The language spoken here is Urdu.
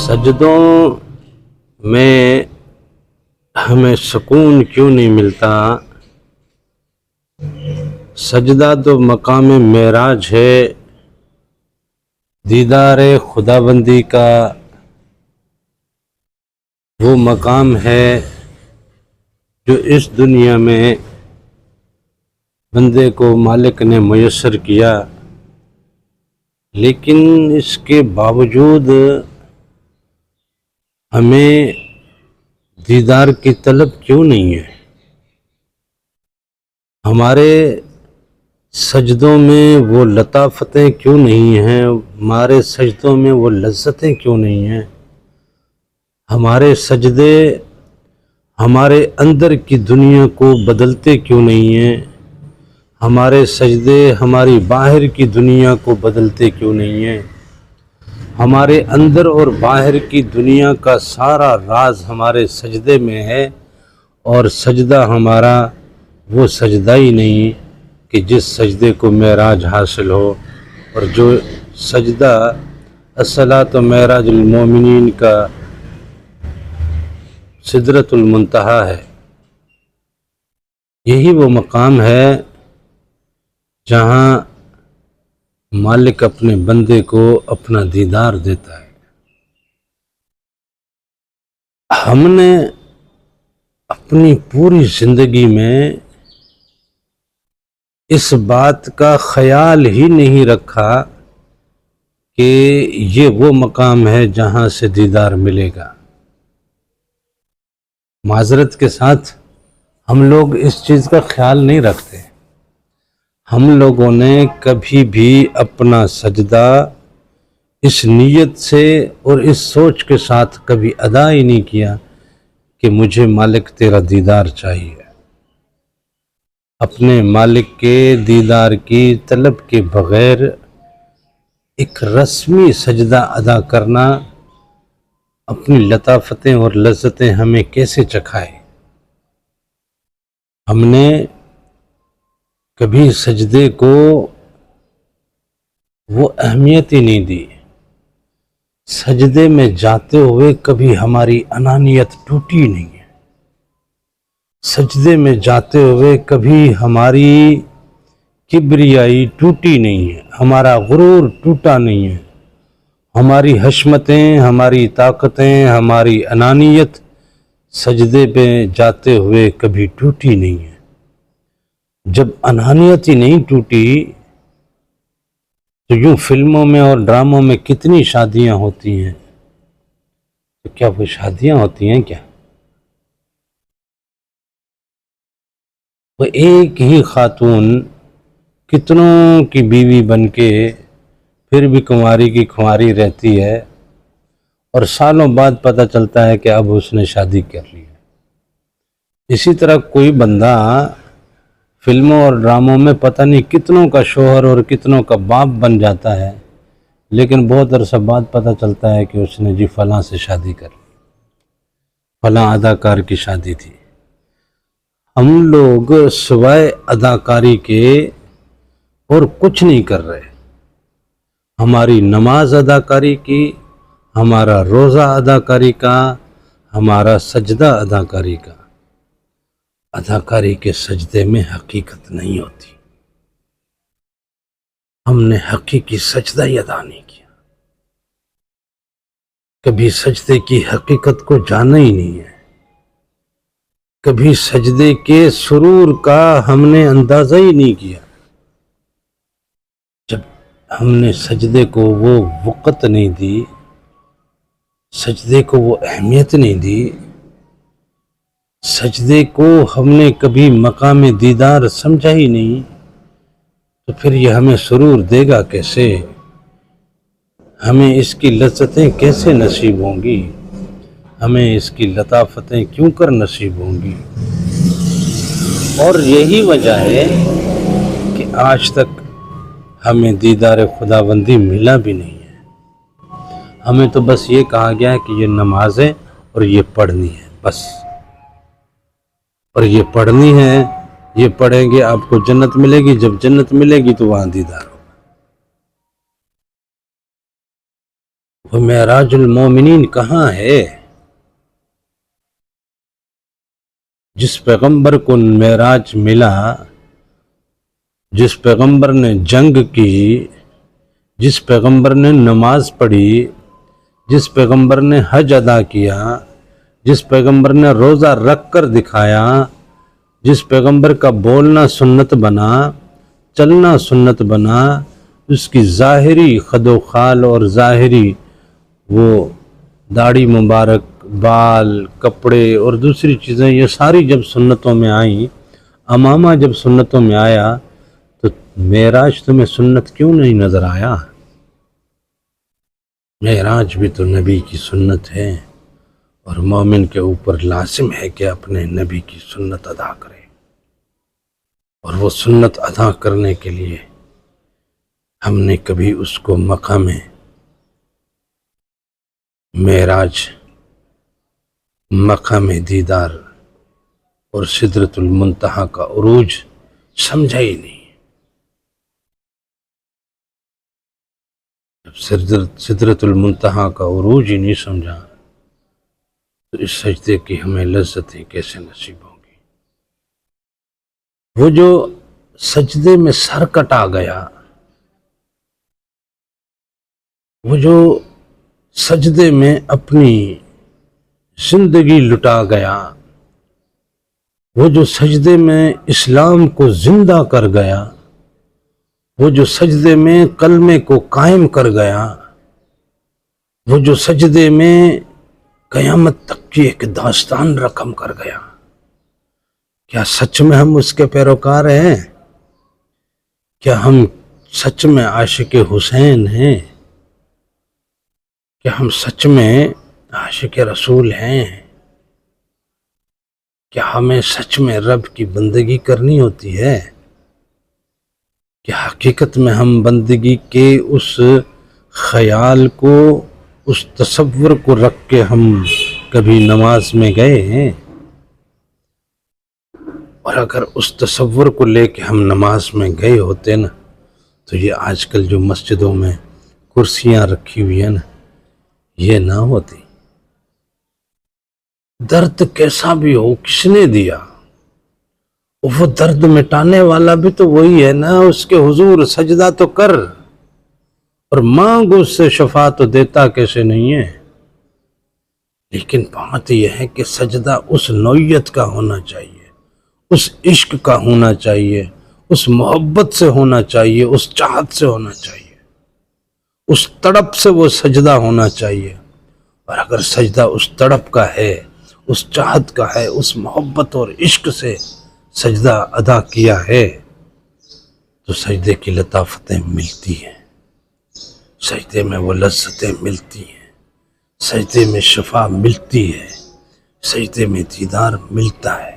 سجدوں میں ہمیں سکون کیوں نہیں ملتا؟ سجدہ تو مقام معراج ہے، دیدار خدا بندی کا وہ مقام ہے جو اس دنیا میں بندے کو مالک نے میسر کیا، لیکن اس کے باوجود ہمیں دیدار کی طلب کیوں نہیں ہے؟ ہمارے سجدوں میں وہ لطافتیں کیوں نہیں ہیں؟ ہمارے سجدوں میں وہ لذتیں کیوں نہیں ہیں؟ ہمارے سجدے ہمارے اندر کی دنیا کو بدلتے کیوں نہیں ہیں؟ ہمارے سجدے ہماری باہر کی دنیا کو بدلتے کیوں نہیں ہیں؟ ہمارے اندر اور باہر کی دنیا کا سارا راز ہمارے سجدے میں ہے، اور سجدہ ہمارا وہ سجدہ ہی نہیں کہ جس سجدے کو معراج حاصل ہو، اور جو سجدہ الصلاۃ و معراج المومنین کا سدرۃ المنتہا ہے۔ یہی وہ مقام ہے جہاں مالک اپنے بندے کو اپنا دیدار دیتا ہے۔ ہم نے اپنی پوری زندگی میں اس بات کا خیال ہی نہیں رکھا کہ یہ وہ مقام ہے جہاں سے دیدار ملے گا۔ معذرت کے ساتھ ہم لوگ اس چیز کا خیال نہیں رکھتے۔ ہم لوگوں نے کبھی بھی اپنا سجدہ اس نیت سے اور اس سوچ کے ساتھ کبھی ادا ہی نہیں کیا کہ مجھے مالک تیرا دیدار چاہیے۔ اپنے مالک کے دیدار کی طلب کے بغیر ایک رسمی سجدہ ادا کرنا اپنی لطافتیں اور لذتیں ہمیں کیسے چکھائے؟ ہم نے کبھی سجدے کو وہ اہمیت ہی نہیں دی۔ سجدے میں جاتے ہوئے کبھی ہماری انانیت ٹوٹی نہیں ہے۔ سجدے میں جاتے ہوئے کبھی ہماری کبریائی ٹوٹی نہیں ہے، ہمارا غرور ٹوٹا نہیں ہے، ہماری حشمتیں، ہماری طاقتیں، ہماری انانیت سجدے پہ جاتے ہوئے کبھی ٹوٹی نہیں ہے۔ جب انانیت ہی نہیں ٹوٹی تو یوں فلموں میں اور ڈراموں میں کتنی شادیاں ہوتی ہیں، تو کیا وہ شادیاں ہوتی ہیں کیا؟ وہ ایک ہی خاتون کتنوں کی بیوی بن کے پھر بھی کنواری کی کنواری رہتی ہے، اور سالوں بعد پتہ چلتا ہے کہ اب اس نے شادی کر لی ہے۔ اسی طرح کوئی بندہ فلموں اور ڈراموں میں پتہ نہیں کتنوں کا شوہر اور کتنوں کا باپ بن جاتا ہے، لیکن بہت عرصہ بعد پتہ چلتا ہے کہ اس نے فلاں سے شادی کر لی، فلاں اداکار کی شادی تھی۔ ہم لوگ سوائے اداکاری کے اور کچھ نہیں کر رہے۔ ہماری نماز اداکاری کی، ہمارا روزہ اداکاری کا، ہمارا سجدہ اداکاری کا۔ اداکاری کے سجدے میں حقیقت نہیں ہوتی۔ ہم نے حقیقی سجدہ ہی ادا نہیں کیا، کبھی سجدے کی حقیقت کو جانا ہی نہیں ہے، کبھی سجدے کے سرور کا ہم نے اندازہ ہی نہیں کیا۔ جب ہم نے سجدے کو وہ وقت نہیں دی، سجدے کو وہ اہمیت نہیں دی، سجدے کو ہم نے کبھی مقام دیدار سمجھا ہی نہیں، تو پھر یہ ہمیں سرور دے گا کیسے؟ ہمیں اس کی لذتیں کیسے نصیب ہوں گی؟ ہمیں اس کی لطافتیں کیوں کر نصیب ہوں گی؟ اور یہی وجہ ہے کہ آج تک ہمیں دیدار خداوندی ملا بھی نہیں ہے۔ ہمیں تو بس یہ کہا گیا ہے کہ یہ نماز ہے اور یہ پڑھنی ہے، بس، اور یہ پڑھنی ہے، یہ پڑھیں گے آپ کو جنت ملے گی، جب جنت ملے گی تو وہاں دیدار ہو۔ وہ معراج المومنین کہاں ہے؟ جس پیغمبر کو معراج ملا، جس پیغمبر نے جنگ کی، جس پیغمبر نے نماز پڑھی، جس پیغمبر نے حج ادا کیا، جس پیغمبر نے روزہ رکھ کر دکھایا، جس پیغمبر کا بولنا سنت بنا، چلنا سنت بنا، اس کی ظاہری خد و خال اور ظاہری وہ داڑھی مبارک، بال، کپڑے اور دوسری چیزیں، یہ ساری جب سنتوں میں آئیں، امامہ جب سنتوں میں آیا، تو معراج تمہیں سنت کیوں نہیں نظر آیا؟ معراج بھی تو نبی کی سنت ہے، اور مومن کے اوپر لازم ہے کہ اپنے نبی کی سنت ادا کرے، اور وہ سنت ادا کرنے کے لیے ہم نے کبھی اس کو مقام معراج، مقام دیدار اور سدرۃ المنتہا کا عروج سمجھا ہی نہیں۔ جب سدرۃ المنتہا کا عروج ہی نہیں سمجھا تو اس سجدے کی ہمیں لذتیں کیسے نصیب ہوں گی؟ وہ جو سجدے میں سر کٹا گیا، وہ جو سجدے میں اپنی زندگی لٹا گیا، وہ جو سجدے میں اسلام کو زندہ کر گیا، وہ جو سجدے میں کلمے کو قائم کر گیا، وہ جو سجدے میں قیامت تک کی ایک داستان رقم کر گیا، کیا سچ میں ہم اس کے پیروکار ہیں؟ کیا ہم سچ میں عاشق حسین ہیں؟ کیا ہم سچ میں عاشق رسول ہیں؟ کیا ہمیں سچ میں رب کی بندگی کرنی ہوتی ہے؟ کیا حقیقت میں ہم بندگی کے اس خیال کو، اس تصور کو رکھ کے ہم کبھی نماز میں گئے ہیں؟ اور اگر اس تصور کو لے کے ہم نماز میں گئے ہوتے نا، تو یہ آج کل جو مسجدوں میں کرسیاں رکھی ہوئی ہیں نا، یہ نہ ہوتی۔ درد کیسا بھی ہو، کس نے دیا؟ وہ درد مٹانے والا بھی تو وہی ہے نا، اس کے حضور سجدہ تو کر اور مانگ اس سے شفا، تو دیتا کیسے نہیں ہے؟ لیکن بات یہ ہے کہ سجدہ اس نوعیت کا ہونا چاہیے، اس عشق کا ہونا چاہیے، اس محبت سے ہونا چاہیے، اس چاہت سے ہونا چاہیے، اس تڑپ سے وہ سجدہ ہونا چاہیے۔ اور اگر سجدہ اس تڑپ کا ہے، اس چاہت کا ہے، اس محبت اور عشق سے سجدہ ادا کیا ہے، تو سجدے کی لطافتیں ملتی ہیں، سجدے میں وہ لذتیں ملتی ہیں، سجدے میں شفا ملتی ہے، سجدے میں دیدار ملتا ہے۔